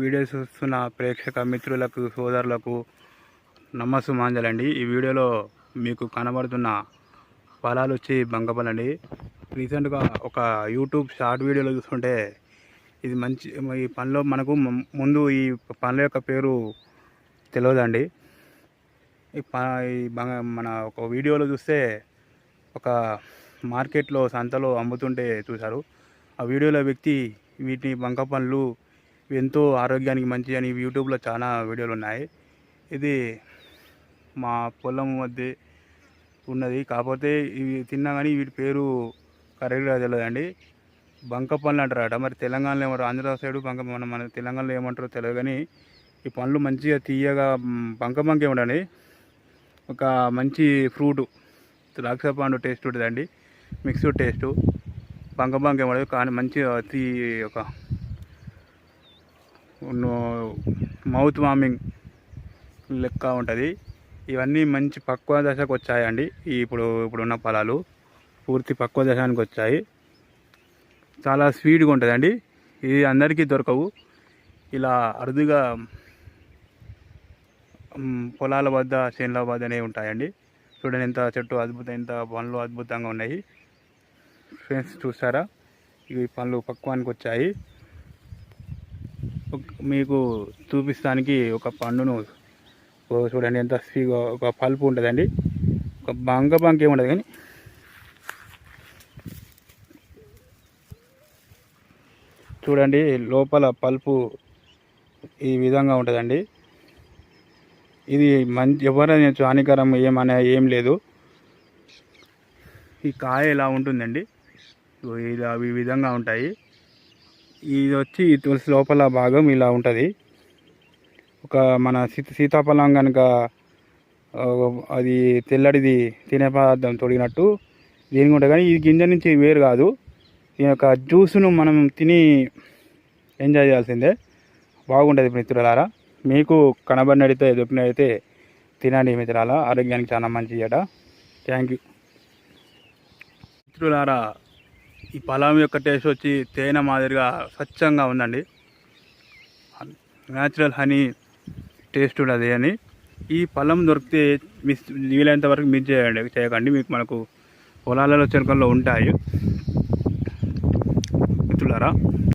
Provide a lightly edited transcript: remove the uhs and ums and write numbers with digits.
Video చూస్తున్న ప్రేక్షక మిత్రులకు సోదరులకు నమస్సుమాంజలండి. ఈ వీడియోలో మీకు కనబడుతున్న ఫలాలు వచ్చి బంగపలండి. రీసెంట్గా ఒక యూట్యూబ్ షార్ట్ వీడియోలో చూస్తుంటే ఇది మంచి ఈ పండ్లో మనకు ముందు ఈ పండ్ల యొక్క పేరు తెలియదండి. మన ఒక వీడియోలో చూస్తే ఒక మార్కెట్లో సంతలో అమ్ముతుంటే చూశారు. ఆ వీడియోలో వ్యక్తి వీటిని బంక పండ్లు ఎంతో ఆరోగ్యానికి మంచి అని యూట్యూబ్లో చాలా వీడియోలు ఉన్నాయి. ఇది మా పొలం మధ్య ఉన్నది, కాకపోతే ఇవి తిన్నా కానీ వీటి పేరు కరెక్ట్గా తెలియదండి. బంక పండ్లు అంటారట. మరి తెలంగాణలో ఏమంటారు, ఆంధ్ర సైడు మన తెలంగాణలో ఏమంటారో తెలియదు. కానీ ఈ పండ్లు మంచిగా తీయగా బంకే ఉండండి. ఒక మంచి ఫ్రూటు ద్రాక్ష పండు టేస్ట్ ఉంటుందండి, మిక్స్డ్ టేస్టు. బంకే ఉండదు కానీ మంచిగా ఒక మౌత్ వార్మింగ్ లెక్క ఉంటుంది. ఇవన్నీ మంచి పక్వ దశకు వచ్చాయండి. ఇప్పుడున్న ఫలాలు పూర్తి పక్వ దశానికి వచ్చాయి. చాలా స్వీట్గా ఉంటుందండి. ఇది అందరికీ దొరకవు. ఇలా అరుదుగా పొలాల వద్ద చేనుల వద్దనే ఉంటాయండి. చూడండి ఎంత చెట్టు ఎంత పండ్లు అద్భుతంగా ఉన్నాయి ఫ్రెండ్స్. చూసారా, ఇవి పండ్లు పక్వానికి వచ్చాయి. మీకు చూపిస్తానికి ఒక పండును చూడండి, ఎంత ఒక పల్పు ఉంటుందండి. ఒక బంకే ఉండదు కానీ చూడండి లోపల పల్పు ఈ విధంగా ఉంటుందండి. ఇది మంచి ఎవరైనా హానికరం ఏం లేదు. ఈ కాయ ఇలా ఉంటుందండి, ఇది ఈ విధంగా ఉంటాయి. ఇది వచ్చి తులసి లోపల భాగం ఇలా ఉంటుంది. ఒక మన సీతాఫలం కనుక అది తెల్లడిది తినే పదార్థం తొడిగినట్టు దీనికి ఉంటుంది. కానీ ఈ గింజ నుంచి వేరు కాదు. ఈ యొక్క జ్యూస్ను మనం తిని ఎంజాయ్ చేయాల్సిందే. బాగుంటుంది మిత్రులారా. మీకు కనబడినట్టయితే దొరికినట్టయితే తినండి మిత్రులారా, ఆరోగ్యానికి చాలా మంచిది అట. థ్యాంక్ యూ మిత్రులారా. ఈ పొలం యొక్క టేస్ట్ వచ్చి తేనె మాదిరిగా స్వచ్ఛంగా ఉందండి. న్యాచురల్ హనీ టేస్ట్ ఉన్నది అని. ఈ పొలం దొరికితే వీలైనంత వరకు మిస్ చేయకండి. మీకు మనకు పొలాలలో చెరుకల్లో ఉంటాయి మిత్రులారా.